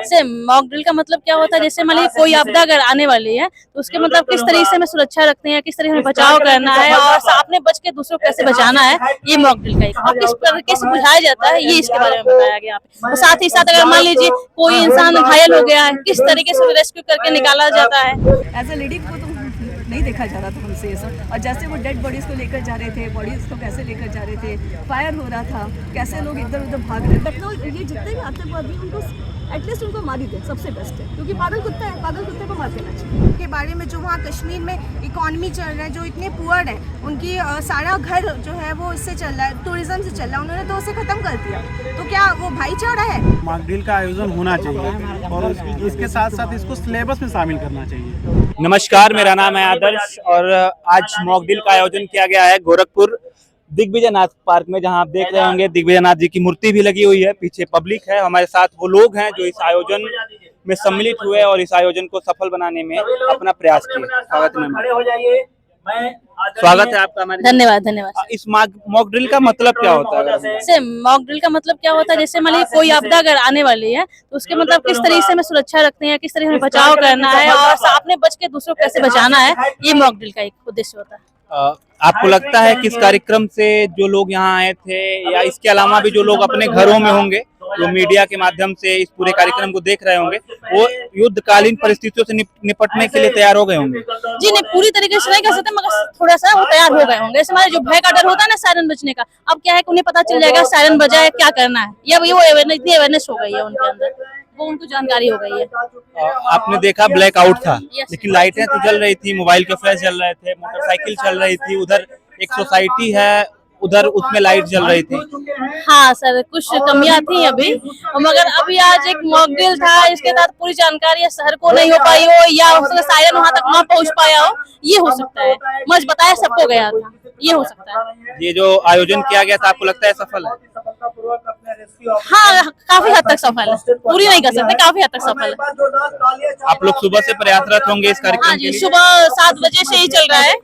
जैसे mock drill का मतलब क्या होता है, जैसे मान लीजिए कोई आपदा अगर आने वाली है तो उसके मतलब किस तरीके से हमें सुरक्षा रखते हैं, किस तरीके से बचाव करना है और अपने बच के दूसरों को कैसे बचाना है, ये मॉक ड्रिल का एक और किस तरीके से बुझाया जाता है ये इसके बारे में बताया गया यहाँ पे। और साथ ही साथ अगर मान लीजिए कोई इंसान घायल हो गया है, किस तरीके से रेस्क्यू करके निकाला जाता है। एज अ लेडी को तो नहीं देखा जा रहा था हमसे ये सब, और जैसे वो डेड बॉडीज को लेकर जा रहे थे, बॉडीज को कैसे लेकर जा रहे थे, फायर हो रहा था, कैसे लोग इधर उधर भाग रहे थे। लखनऊ ये जितने भी आतंकवादी उनको एटलीस्ट उनको मार ही दे, सबसे बेस्ट है, क्योंकि पागल कुत्ता है, पागल कुत्ते को मार देना चाहिए। के बारे में जो वहाँ कश्मीर में इकॉनमी चल रहा है, जो इतने पुअर है उनकी सारा घर जो है वो इससे चल रहा है, टूरिज्म से चल रहा है, उन्होंने तो उसे खत्म कर दिया। तो क्या वो भाईचारा है? मॉक ड्रिल का आयोजन होना चाहिए और इसके साथ साथ इसको सिलेबस में शामिल करना चाहिए। नमस्कार, मेरा नाम है आदर्श और आज मॉक ड्रिल का आयोजन किया गया है गोरखपुर दिग्विजयनाथ पार्क में, जहां आप देख रहे होंगे दिग्विजयनाथ जी की मूर्ति भी लगी हुई है। पीछे पब्लिक है, हमारे साथ वो लोग हैं जो इस आयोजन में सम्मिलित हुए और इस आयोजन को सफल बनाने में अपना प्रयास किए। स्वागत है आपका हमारे। धन्यवाद धन्यवाद। इस मॉक ड्रिल का मतलब क्या होता है? जैसे मॉक ड्रिल का मतलब क्या होता है, जैसे मान लीजिए कोई आपदा अगर आने वाली है तो उसके मतलब किस तरीके से हमें सुरक्षा रखते हैं, किस तरीके से बचाव करना है और अपने बच के दूसरों को कैसे बचाना है, ये मॉक ड्रिल का एक उद्देश्य होता है। आपको लगता है कि इस कार्यक्रम से जो लोग यहाँ आए थे या इसके अलावा भी जो लोग अपने घरों में होंगे, जो मीडिया के माध्यम से इस पूरे कार्यक्रम को देख रहे होंगे, वो युद्धकालीन परिस्थितियों से निपटने के लिए तैयार हो गए होंगे? जी नहीं, पूरी तरीके से नहीं कर सकते, मगर थोड़ा सा वो तैयार हो गए होंगे। जैसे हमारे जो भय का डर होता है ना सायरन बजने का, अब क्या है कि उन्हें पता चल जाएगा सायरन बजा है क्या करना है, या वो इतनी अवेयरनेस हो गई है उनके अंदर, वो उनको जानकारी हो गई है। आपने देखा ब्लैक आउट था, लेकिन लाइटें तो जल रही थी, मोबाइल के फ्लैश जल रहे थे, मोटरसाइकिल चल रही थी, उधर एक सोसाइटी है उधर उसमें लाइट जल रही थी। हाँ सर, कुछ कमियां थी अभी, मगर अभी आज एक मॉक ड्रिल था, इसके साथ पूरी जानकारी शहर को नहीं हो पाई हो या सायरन वहां तक ना पहुंच पाया हो, ये हो सकता है। मज बताया सबको गया था, ये हो सकता है। ये जो आयोजन किया गया था, आपको लगता है सफल है? हाँ, काफी हद तक सफल है, पूरी नहीं कर सकते, काफी हद तक सफल है। आप लोग सुबह से प्रयासरत होंगे इस कार्यक्रम हाँ के जी, लिए? सुबह 7 बजे से ही चल रहा है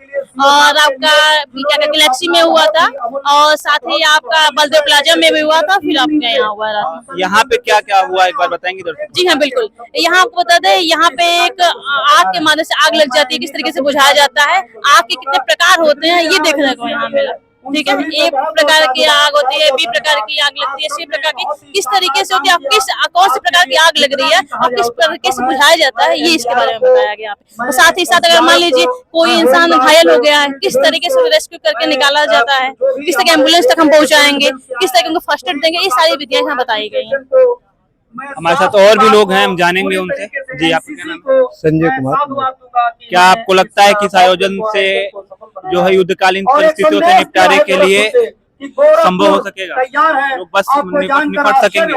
और आपका क्या कहते गैलेक्सी में हुआ था और साथ ही आपका बलदेव प्लाजा में भी हुआ था, फिर आपके यहाँ हुआ था। यहाँ पे क्या क्या हुआ, एक बार बताएंगे दर्शक? जी हाँ बिल्कुल, यहाँ आपको बता दें, यहाँ पे एक आग के माध्यम से आग लग जाती है, किस तरीके से बुझाया जाता है, आग के कितने प्रकार होते हैं ये देखने को यहाँ मिला। ठीक है, ए प्रकार की आग होती है, बी प्रकार की आग लगती है, सी प्रकार की, किस तरीके से होती है, कौन सी प्रकार की आग लग रही है और किस तरीके से बुझाया जाता है, ये इसके बारे में बताया गया यहाँ पे। और साथ ही साथ अगर मान लीजिए कोई इंसान घायल हो गया है, किस तरीके से रेस्क्यू करके निकाला जाता है, किस तरह एम्बुलेंस तक हम पहुँचाएंगे, किस तरह उनको फर्स्ट एड देंगे, ये सारी विधियां यहाँ बताई गई है। हमारे साथ और भी लोग हैं, हम जानेंगे उनसे। जी, आपका क्या नाम है? संजय कुमार। क्या आपको लगता है कि इस आयोजन से जो है युद्धकालीन परिस्थितियों से निपटारे के लिए संभव हो सकेगा, लोग बस निपट सकेंगे?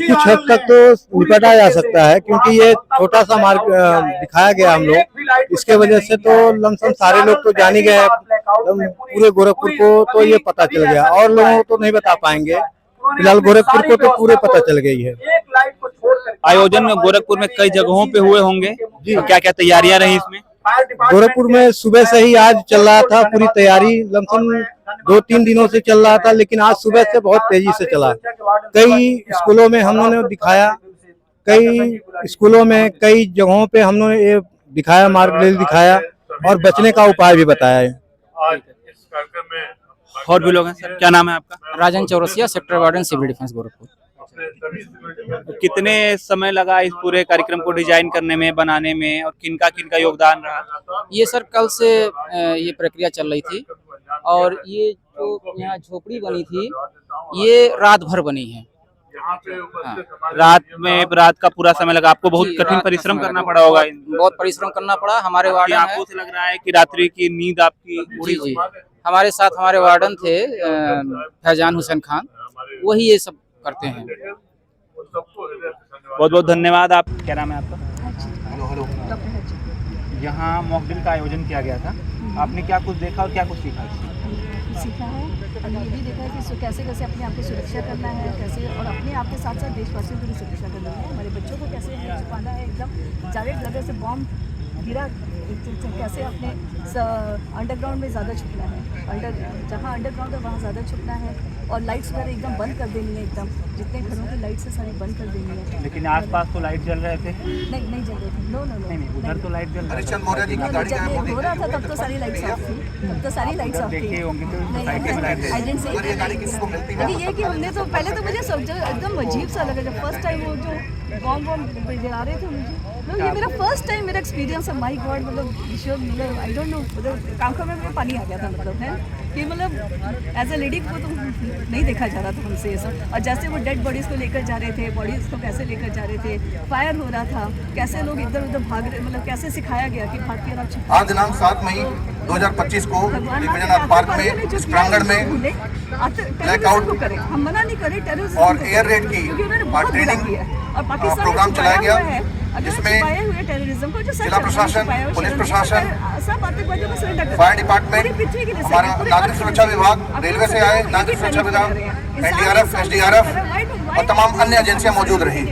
कुछ हद तक तो निपटा जा सकता है, क्योंकि ये छोटा सा मार्ग दिखाया गया हम लोग, इसके वजह से तो लमसम सारे लोग तो जान ही गए, पूरे गोरखपुर को तो ये पता चल गया, और लोगों को तो नहीं बता पाएंगे, फिलहाल गोरखपुर को तो पूरे पता चल गई है। आयोजन में गोरखपुर में कई जगहों पे हुए होंगे जी, तो क्या क्या तैयारियां रही इसमें? गोरखपुर में सुबह से ही आज चल रहा था, पूरी तैयारी लमसम 2-3 दिनों से चल रहा था, लेकिन आज सुबह से बहुत तेजी से चला। कई स्कूलों में हम लोगों ने दिखाया, कई स्कूलों में कई जगहों पे हम लोगों ने ये दिखाया, मार्ग दिखाया और बचने का उपाय भी बताया है। और भी लोग हैं सर, क्या नाम है आपका? Rajan Chaurasia, sector warden civil defence Gorakhpur. कितने समय लगा इस पूरे कार्यक्रम को डिजाइन करने में, बनाने में, और किनका योगदान रहा? ये सर कल से ये प्रक्रिया चल रही थी, और ये जो यहाँ झोपड़ी बनी थी ये रात भर बनी है। हाँ। रात का पूरा समय लगा आपको? बहुत कठिन परिश्रम करना पड़ा होगा। बहुत परिश्रम करना पड़ा। हमारे वार्डन आपको से लग रहा है कि रात्रि की नींद आपकी पूरी जी, हमारे साथ हमारे वार्डन थे फैजान हुसैन खान, वही ये सब करते हैं। बहुत बहुत धन्यवाद। आप क्या नाम है आपका? यहाँ मॉक ड्रिल का आयोजन किया गया था, आपने क्या कुछ देखा और क्या कुछ सीखा है? और ये भी देखा है कि कैसे कैसे अपने आप को सुरक्षा करना है, कैसे और अपने आप के साथ साथ देशवासियों की भी सुरक्षा करना है, हमारे बच्चों को कैसे छुपाना है, एकदम डायरेक्ट जगह से बॉम्ब गिरा कैसे अपने अंडरग्राउंड में ज़्यादा छुपना है, जहाँ अंडरग्राउंड है वहाँ ज़्यादा छुपना है, और लाइट्स वगैरह एकदम बंद कर देनी है, एकदम जितने घरों की लाइट्स है सारी बंद कर देनी है। लेकिन आसपास तो लाइट जल रहे थे। नहीं जल रहे थे, नो नहीं, उधर तो लाइट जल रही हरीशचंद्र मौर्य जी की गाड़ी जब ये हो रहा था तब तो सारी लाइट्स ऑफ थी, तब तो सारी लाइट्स ऑफ थी। देखिए होंगे तो सोसाइटी में लाइट आई डेंट से गाड़ी किसी को मिलती है? ये कि हमने तो पहले तो मुझे सब एकदम अजीब सा लगा जब फर्स्ट टाइम वो जो बॉम्ब जला रहे थे मुझे, मतलब ये मेरा फर्स्ट टाइम मेरा एक्सपीरियंस है। माय गॉड, मतलब आई डोंट नो, मतलब आंखों में मेरे पानी आ गया था, मतलब है कि मतलब एज ए लेडी को तो नहीं देखा जा रहा था हमसे ये सब। और जैसे वो डेड बॉडीज़ को लेकर जा रहे थे, बॉडीज़ को कैसे लेकर जा रहे थे, फायर हो रहा था, कैसे लोग इधर उधर भाग रहे, मतलब कैसे सिखाया गया कि भाग के आप छिप। आज दिनांक 7 मई 2025 को दिग्विजयनाथ पार्क में इस प्रांगण में ब्लैकआउट करें, हम मना नहीं करें टेररिज्म और एयर रेड की ट्रेनिंग प्रोग्राम चलाया गया, जिसमें टेररिज्म को जो जिला प्रशासन, पुलिस प्रशासन, सब आतंकवादियों को सरेंडर कर फायर डिपार्टमेंट, हमारा नागरिक सुरक्षा विभाग, रेलवे से आए नागरिक सुरक्षा विभाग, NDRF, SDRF और तमाम अन्य एजेंसियां मौजूद रही।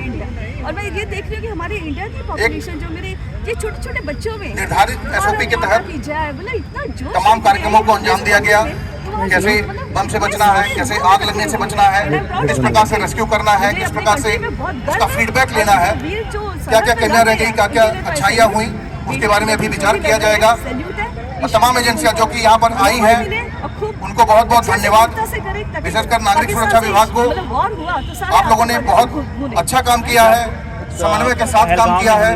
और मैं ये देख रही हूँ कि हमारे इंडिया की पॉपुलेशन जो मेरे ये छोटे छोटे बच्चों में निर्धारित SOP के तहत तहत तमाम कार्यक्रमों को अंजाम दिया गया। कैसे बम से बचना है, कैसे आग लगने से बचना है, किस प्रकार से रेस्क्यू करना है, किस प्रकार से उसका फीडबैक लेना है, क्या क्या कमियां रह गई, क्या क्या अच्छाइयाँ हुई, उसके बारे में अभी विचार किया जाएगा। और तमाम एजेंसियां जो कि यहाँ पर आई हैं उनको बहुत बहुत धन्यवाद, विशेषकर नागरिक सुरक्षा विभाग को। आप लोगों ने बहुत अच्छा काम किया है, समन्वय के साथ काम किया है,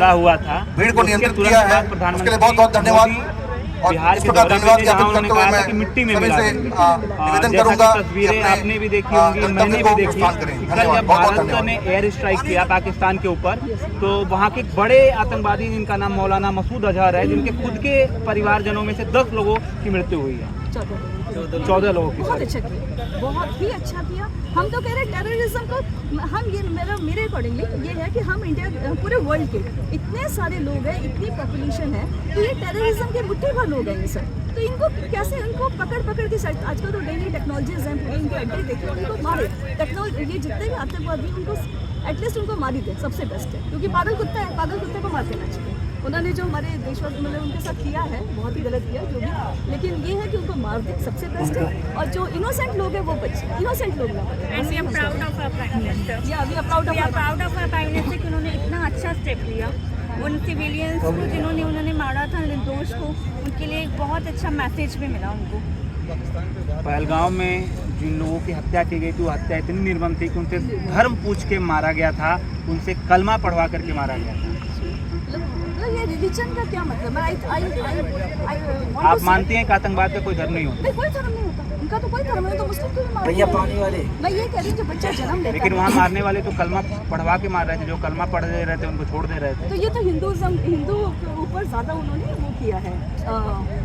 भीड़ को नियंत्रित किया है, उसके लिए बहुत बहुत धन्यवाद। और इस प्रकार धन्यवाद ज्ञापित करते हुए मैं सभी से निवेदन करूंगा कि आपने भी देखी होंगी, मैंने भी देखी। कल जब भारत ने एयर स्ट्राइक किया पाकिस्तान के ऊपर, तो वहाँ के बड़े आतंकवादी जिनका नाम मौलाना मसूद अजहर है, जिनके खुद के परिवारजनों में से 10 लोगों की मृत्यु हुई है, 14 लोगों की। बहुत अच्छा किया, बहुत ही अच्छा किया। हम तो कह रहे हैं टेररिज्म को, हम ये मेरे अकॉर्डिंगली ये है कि हम इंडिया पूरे वर्ल्ड के इतने सारे लोग हैं, इतनी पॉपुलेशन है, तो ये टेररिज्म के मुट्ठी भर लोग हैं ये सब। तो इनको कैसे इनको पकड़ के साथ आजकल तो डेली टेक्नोलॉजीज हैं, पूरे इनके अड्डे देखिए, उनको मारे टेक्नोलॉजी, ये जितने भी आतंकवादी उनको एटलीस्ट उनको मार ही दे, सबसे बेस्ट है। क्योंकि पागल कुत्ता है, पागल कुत्ते को मार देना चाहिए। उन्होंने जो हमारे देशवासी मतलब उनके साथ किया है बहुत ही गलत किया जो भी, लेकिन ये है कि उनको मार दे, सबसे बेस्ट है। और जो इनोसेंट लोग हैं वो बचे, इनोसेंट लोग ना बचे। And we are proud of our Prime Minister. Yeah, we are proud of our Prime Minister कि उन्होंने इतना अच्छा स्टेप लिया। उन सिविलियंस को जिन्होंने उन्होंने मारा था, निर्दोष को, उनके लिए एक बहुत अच्छा मैसेज भी मिला उनको। पहलगाम में जिन लोगों की हत्या की गई थी, वो हत्या इतनी निर्मम थी कि उनसे धर्म पूछ के मारा गया था, उनसे कलमा पढ़वा करके मारा गया था। ये रिलीजन का क्या मतलब है? आप मानते हैं कि आतंकवाद का कोई धर्म नहीं होता? नहीं, कोई धर्म नहीं होता, उनका तो कोई धर्म नहीं, तो मुस्लिम क्यों मार रहे हैं? मैं ये कह रही हूँ जो बच्चा जन्म लेता है, लेकिन वहाँ मारने वाले तो कलमा पढ़वा के मार रहे थे, जो कलमा पढ़ दे रहे थे उनको छोड़ दे रहे थे। तो ये तो हिंदू के ऊपर ज्यादा उन्होंने वो किया है,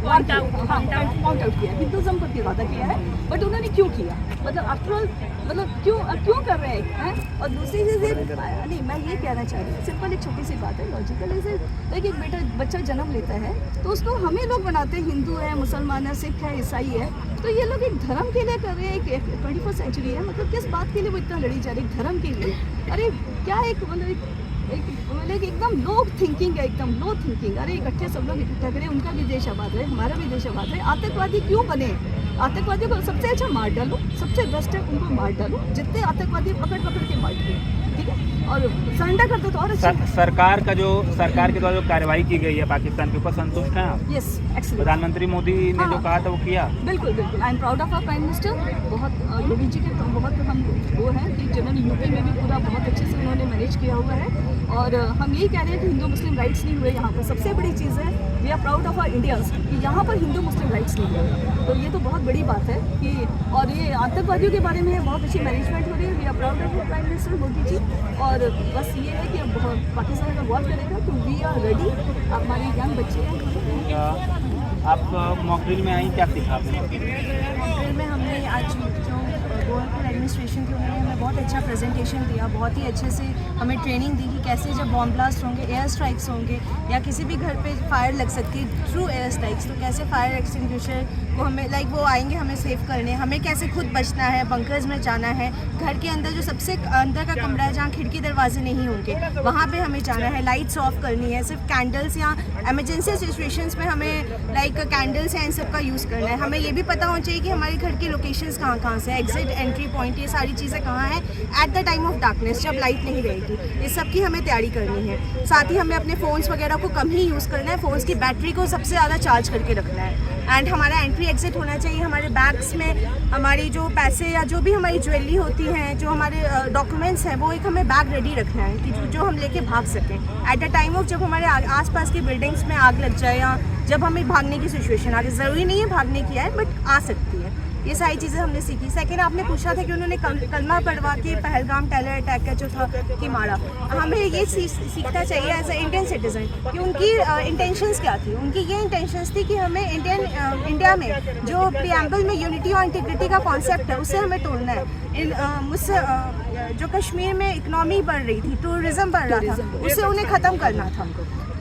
पॉइंट आउट किया, हिंदुज्म पर ज्यादा किया है। बट उन्होंने क्यों किया, मतलब आफ्टर ऑल मतलब क्यों कर रहे हैं? और दूसरी चीज़ नहीं, मैं ये कहना चाह रही हूँ, सिंपल एक छोटी सी बात है, लॉजिकल है। देखिए एक बच्चा जन्म लेता है तो उसको हमें लोग बनाते हैं, हिंदू है, मुसलमान है, सिख है, ईसाई है, तो ये लोग एक धर्म के लिए कर रहे हैं। एक 21st सेंचुरी है, मतलब किस बात के लिए वो इतना लड़ी जा रही है? धर्म के लिए। अरे क्या एक मतलब एकदम लो थिंकिंग है, एकदम लो थिंकिंग। अरे इकट्ठे सब लोग इकट्ठा करें, उनका भी देश आबाद है, हमारा भी देश आबाद है। आतंकवादी क्यों बने? आतंकवादियों को सबसे अच्छा मार डालो, सबसे बेस्ट है उनको मार डालो, जितने आतंकवादी पकड़ के मार दो, ठीक है, और सरेंडर कर दो तो और अच्छा। सरकार के द्वारा जो कार्रवाई की गई है पाकिस्तान के ऊपर, संतुष्ट हैं आप? Yes, excellent. प्रधानमंत्री मोदी ने जो कहा था वो किया? बिल्कुल I am proud of our prime minister. बहुत योगी जी के तो बहुत हम वो हैं कि जिन्होंने यूपी में भी पूरा बहुत अच्छे से उन्होंने मैनेज किया हुआ है। और हम यही कह रहे हैं कि हिंदू मुस्लिम राइट्स नहीं हुए यहाँ पर। सबसे बड़ी चीज़ है, we are proud of our Indians कि यहाँ पर हिंदू मुस्लिम राइट्स नहीं हुए, तो ये तो बहुत बड़ी बात है कि। और ये आतंकवादियों के बारे में बहुत अच्छी मैनेजमेंट हो रही है। We are proud of prime minister Modi ji. और बस ये है कि अब पाकिस्तान अगर वॉर करेगा तो वी आर रेडी। हमारे यंग बच्चे हैं। आप मॉकड्रिल में आई, क्या सीखा आपने? मॉकड्रिल में हमने आज जो गोरखपुर एडमिनिस्ट्रेशन की उन्होंने हमें बहुत अच्छा प्रेजेंटेशन दिया, बहुत ही अच्छे से हमें ट्रेनिंग दी कि कैसे जब बॉम्ब ब्लास्ट होंगे, एयर स्ट्राइक्स होंगे या किसी भी घर पे फायर लग सकती है थ्रू एयर स्ट्राइक्स, तो कैसे फायर एक्सटिंग्विशर को हमें वो आएंगे हमें सेव करने, हमें कैसे खुद बचना है, बंकर्स में जाना है, घर के अंदर जो सबसे अंदर का कमरा है जहाँ खिड़की दरवाजे नहीं होंगे वहाँ पे हमें जाना है, लाइट्स ऑफ करनी है, सिर्फ कैंडल्स या एमरजेंसी सिचुएशंस में हमें कैंडल्स या इन सब का यूज़ करना है। हमें ये भी पता होना चाहिए कि हमारे घर की लोकेशंस कहाँ से है, एग्जिट एंट्री पॉइंट, ये सारी चीज़ें कहाँ हैं at the time of darkness, जब लाइट नहीं रहेगी। इस सब की हमें तैयारी करनी है। साथ ही हमें अपने फ़ोन्स वगैरह को कम ही यूज़ करना है, फ़ोन्स की बैटरी को सबसे ज़्यादा चार्ज करके रखना है। एंड हमारा एंट्री एग्जिट होना चाहिए, हमारे बैग्स में हमारी जो पैसे या जो भी हमारी ज्वेलरी होती हैं, जो हमारे डॉक्यूमेंट्स हैं, वो एक हमें बैग रेडी रखना है कि जो हम लेके भाग सकें एट द टाइम ऑफ जब हमारे आसपास की बिल्डिंग्स में आग लग जाए या जब हमें भागने की सिचुएशन आ जाए। ज़रूरी नहीं है भागने की आए, बट आ सकती है। ये सारी चीज़ें हमने सीखी। सेकेंड, आपने पूछा था कि उन्होंने कलमा पढ़वा के पहलगाम टेरर अटैक का जो था कि मारा। हमें ये सीखना चाहिए एज ए इंडियन सिटीज़न कि उनकी इंटेंशंस क्या थी। उनकी ये इंटेंशंस थी कि हमें इंडिया में जो प्रीएम्बल में यूनिटी और इंटीग्रिटी का कॉन्सेप्ट है, उसे हमें तोड़ना है। मुझसे जो कश्मीर में इकनॉमी बढ़ रही थी, टूरिज़्म बढ़ रहा था, उसे उन्हें ख़त्म करना था।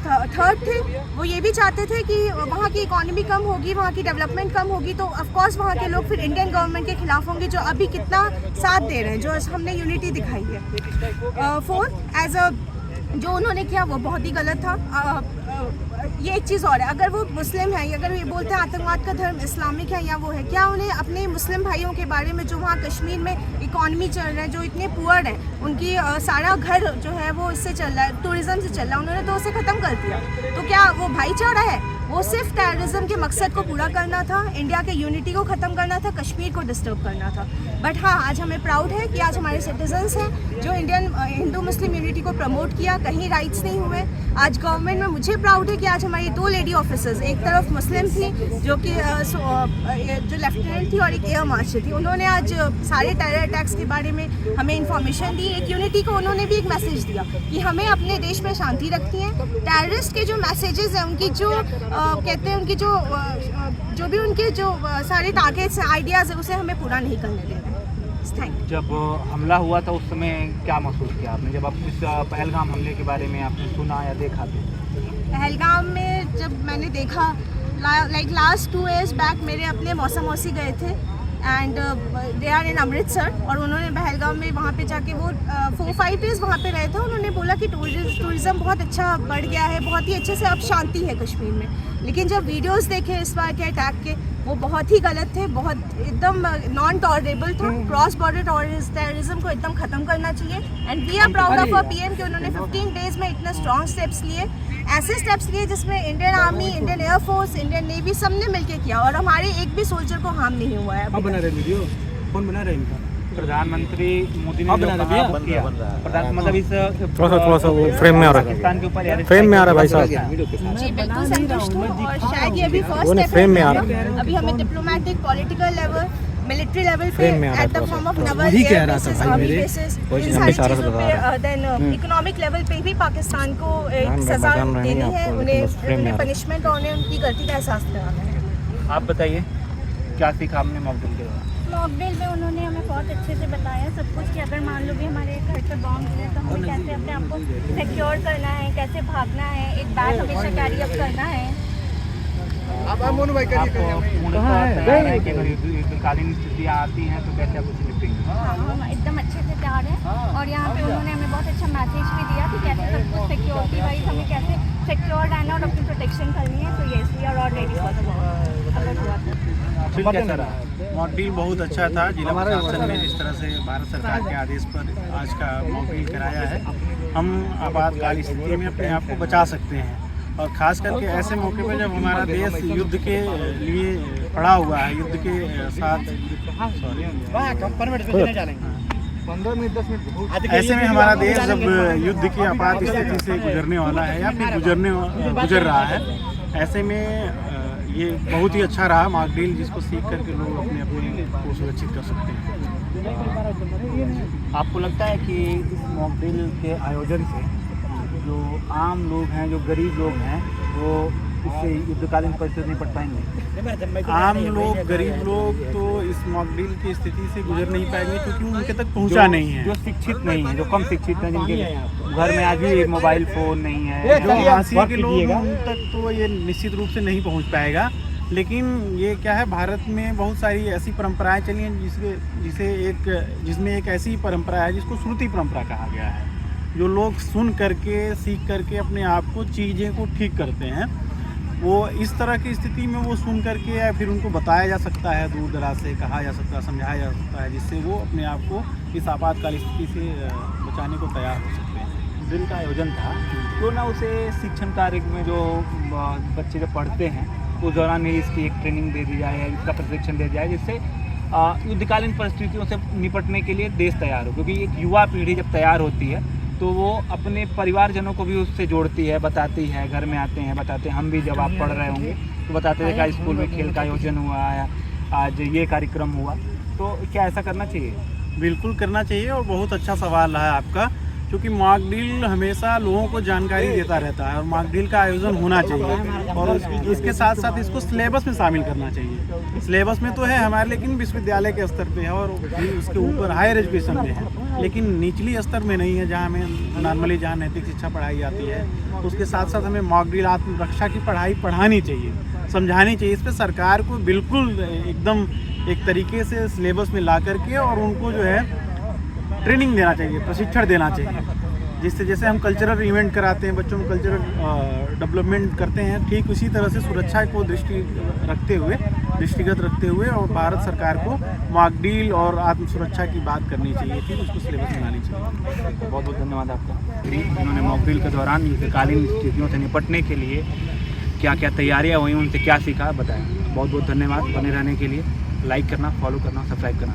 थर्ड थे, वो ये भी चाहते थे कि वहाँ की इकॉनमी कम होगी, वहाँ की डेवलपमेंट कम होगी, तो ऑफ कोर्स वहाँ के लोग फिर इंडियन गवर्नमेंट के खिलाफ होंगे, जो अभी कितना साथ दे रहे हैं, जो हमने यूनिटी दिखाई है। फोर्थ, एज अ जो उन्होंने किया वो बहुत ही गलत था। ये एक चीज़ और है, अगर वो मुस्लिम है, अगर ये बोलते हैं आतंकवाद का धर्म इस्लामिक है या वो है, क्या उन्हें अपने मुस्लिम भाइयों के बारे में जो वहाँ कश्मीर में इकॉनमी चल रहा है, जो इतने पुअर हैं, उनकी सारा घर जो है वो इससे चल रहा है, टूरिज़्म से चल रहा है, उन्होंने तो उसे ख़त्म कर दिया। तो क्या वो भाईचारा है? वो सिर्फ टेररिज्म के मकसद को पूरा करना था, इंडिया के यूनिटी को ख़त्म करना था, कश्मीर को डिस्टर्ब करना था। बट हाँ, आज हमें प्राउड है कि आज हमारे सिटीजन्स हैं जो इंडियन हिंदू मुस्लिम यूनिटी को प्रमोट किया, कहीं राइट्स नहीं हुए। आज गवर्नमेंट में मुझे प्राउड है कि आज हमारी 2 लेडी ऑफिसर्स, एक तरफ मुस्लिम थी जो कि जो लेफ्टिनेंट थी और एक एयर मार्शल थी, उन्होंने आज सारे टेरर अटैक्स के बारे में हमें इंफॉर्मेशन दी। एक यूनिटी को उन्होंने भी एक मैसेज दिया कि हमें अपने देश में शांति रखती है। टेररिस्ट के जो मैसेजेस हैं, उनकी जो कहते हैं उनकी जो भी उनके जो सारे टारगेट्स हैं, आइडियाज़ है, उसे हमें पूरा नहीं करने देना है। Thank you. जब हमला हुआ था उस समय क्या महसूस किया आपने, जब आप इस पहलगाम हमले के बारे में आपने सुना या देखा? पहलगाम में जब मैंने देखा, लाइक लास्ट 2 years बैक मेरे अपने मौसा मौसी गए थे and they are in Amritsar, और उन्होंने पहलगाम में वहाँ पे जाके वो 4-5 days वहाँ पे रहे थे। उन्होंने बोला कि टूरिज़्म बहुत अच्छा बढ़ गया है, बहुत ही अच्छे से अब शांति है कश्मीर में। लेकिन जब वीडियोस देखे इस बार के अटैक के, वो बहुत ही गलत थे, बहुत एकदम नॉन टॉलरेबल था। क्रॉस बॉर्डर टेररिज्म को एकदम ख़त्म करना चाहिए। And we are proud of our PM कि उन्होंने 15 days में इतने स्ट्रॉन्ग स्टेप्स लिए, ऐसे स्टेप्स लिए जिसमें Indian army, Indian air force, Indian navy सबने मिलकर किया, और हमारे एक भी सोल्जर को हार्म नहीं हुआ है। बना रहे वीडियो, कौन बना रहे इनका? प्रधानमंत्री मोदी ने जो कहा किया, मतलब इस थोड़ा सा वो फ्रेम में आ रहा है, पाकिस्तान के ऊपर फ्रेम में आ रहा है भाई साहब। जी बिल्कुल संतुष्ट हूँ, और शायद ये अभी फर्स्ट वो नहीं, स्टेप फ्रेम में आ है। रहा है। अभी हमें diplomatic, political level, military level पे फ्रेम में आ रहा है एट द थोड़ा फॉर्म ऑफ सा। नवल वही कह एयर रहा था बेसिस, भाई आर्मी मेरे, बेसिस, वही इन हम सारी इशारा से चीज़ों बता रहे पे देन इकोनॉमिक लेवल पे भी पाकिस्तान को एक सज़ा देनी है, उन्हें पनिशमेंट और उन्हें उनकी गलती का एहसास दिलाना है। आप बताइए क्या सीखा आपने मॉकड्रिल के दौरान? मॉकड्रिल में उन्होंने हमें बहुत अच्छे से बताया सब कुछ कि अगर मान लो भी हमारे घर पे बॉम्ब है तो हमें कैसे अपने आप को सिक्योर करना है, कैसे भागना है, एक बैग हमेशा कैरी अप करना है। आप पूर्णतः तैयार है कि अगर युद्धकालीन स्थितियाँ आती हैं तो कैसे आप उससे निपटेंगे? हाँ, हम एकदम अच्छे से तैयार हैं, और यहाँ पे उन्होंने हमें बहुत अच्छा मैसेज भी दिया कि कैसे सब कुछ सिक्योरिटी वाइज हमें कैसे सिक्योर रहना और अपनी प्रोटेक्शन करनी है। तो yes, we are all ready for the अगर हुआ तो। कैसा रहा? मॉकड्रिल बहुत अच्छा था। जिला प्रशासन ने जिस तरह से भारत सरकार के आदेश पर आज का मॉकड्रिल कराया है, हम आपातकाल स्थिति में अपने आप को बचा सकते हैं, और ख़ास करके ऐसे मौके पर जब हमारा देश युद्ध के लिए पड़ा हुआ है, युद्ध के साथ ऐसे में हमारा देश जब युद्ध की आपात स्थिति से गुजरने वाला है या फिर गुजर रहा है, ऐसे में ये बहुत ही अच्छा रहा मॉकड्रिल, जिसको सीख करके लोग अपने अपने को सुरक्षित कर सकते हैं। आपको लगता है कि इस मॉकड्रिल के आयोजन से जो आम लोग हैं, जो गरीब लोग हैं, वो इससे युद्धकालीन परिस्थिति निपट पाएंगे? आम लोग, गरीब लोग तो इस मॉकड्रिल की स्थिति से गुजर नहीं पाएंगे, क्योंकि उनके तक पहुंचा नहीं है। जो शिक्षित नहीं है, जो कम शिक्षित हैं, जिनके घर में आज भी मोबाइल फ़ोन नहीं है, जो हासिल के लोग उन तक तो ये निश्चित रूप से नहीं पहुंच पाएगा। लेकिन ये क्या है, भारत में बहुत सारी ऐसी परंपराएं चली हैं जिसमें एक ऐसी परंपरा है जिसको श्रुति परंपरा कहा गया है, जो लोग सुन करके, सीख करके अपने आप को, चीज़ें को ठीक करते हैं। वो इस तरह की स्थिति में वो सुन करके या फिर उनको बताया जा सकता है, दूर दराज से कहा जा सकता है, समझाया जा सकता है, जिससे वो अपने आप को इस आपातकाल स्थिति से बचाने को तैयार हो सकते हैं। ड्रिल का आयोजन था तो ना उसे शिक्षण कार्य में जो बच्चे जब पढ़ते हैं उस दौरान ही इसकी एक ट्रेनिंग दे दी जाए, इसका प्रशिक्षण दे दिया जाए, जिससे युद्धकालीन परिस्थितियों से निपटने के लिए देश तैयार हो। क्योंकि एक युवा पीढ़ी जब तैयार होती है तो वो अपने परिवारजनों को भी उससे जोड़ती है, बताती है, घर में आते हैं बताते हैं। हम भी जब आप पढ़ रहे होंगे तो बताते थे कि स्कूल में खेल का आयोजन हुआ है, आज ये कार्यक्रम हुआ, तो क्या ऐसा करना चाहिए? बिल्कुल करना चाहिए और बहुत अच्छा सवाल रहा है आपका, क्योंकि मॉक ड्रिल हमेशा लोगों को जानकारी देता रहता है और मॉक ड्रिल का आयोजन होना चाहिए और इसके साथ साथ इसको सिलेबस में शामिल करना चाहिए। सिलेबस में तो है हमारे, लेकिन विश्वविद्यालय के स्तर पे है और उसके ऊपर हायर एजुकेशन में है, लेकिन निचली स्तर में नहीं है, जहाँ हमें नॉर्मली जहाँ नैतिक शिक्षा पढ़ाई जाती है। उसके साथ साथ हमें मॉक ड्रिल आत्मरक्षा की पढ़ाई पढ़ानी चाहिए, समझानी चाहिए। इस पर सरकार को बिल्कुल एकदम एक तरीके से सिलेबस में ला करके और उनको जो है ट्रेनिंग देना चाहिए, प्रशिक्षण देना चाहिए, जिससे जैसे हम कल्चरल इवेंट कराते हैं, बच्चों में कल्चरल डेवलपमेंट करते हैं, ठीक उसी तरह से सुरक्षा को दृष्टिगत रखते हुए और भारत सरकार को मॉक ड्रिल और आत्म सुरक्षा की बात करनी चाहिए थी, उसको सिलेबस में लानी चाहिए। बहुत बहुत धन्यवाद आपका। जिन्होंने मॉक ड्रिल के दौरान युद्धकालीन स्थितियों से निपटने के लिए क्या क्या तैयारियाँ हुई, उनसे क्या सीखा, बताया। बहुत बहुत धन्यवाद। बने रहने के लिए लाइक करना, फॉलो करना, सब्सक्राइब करना।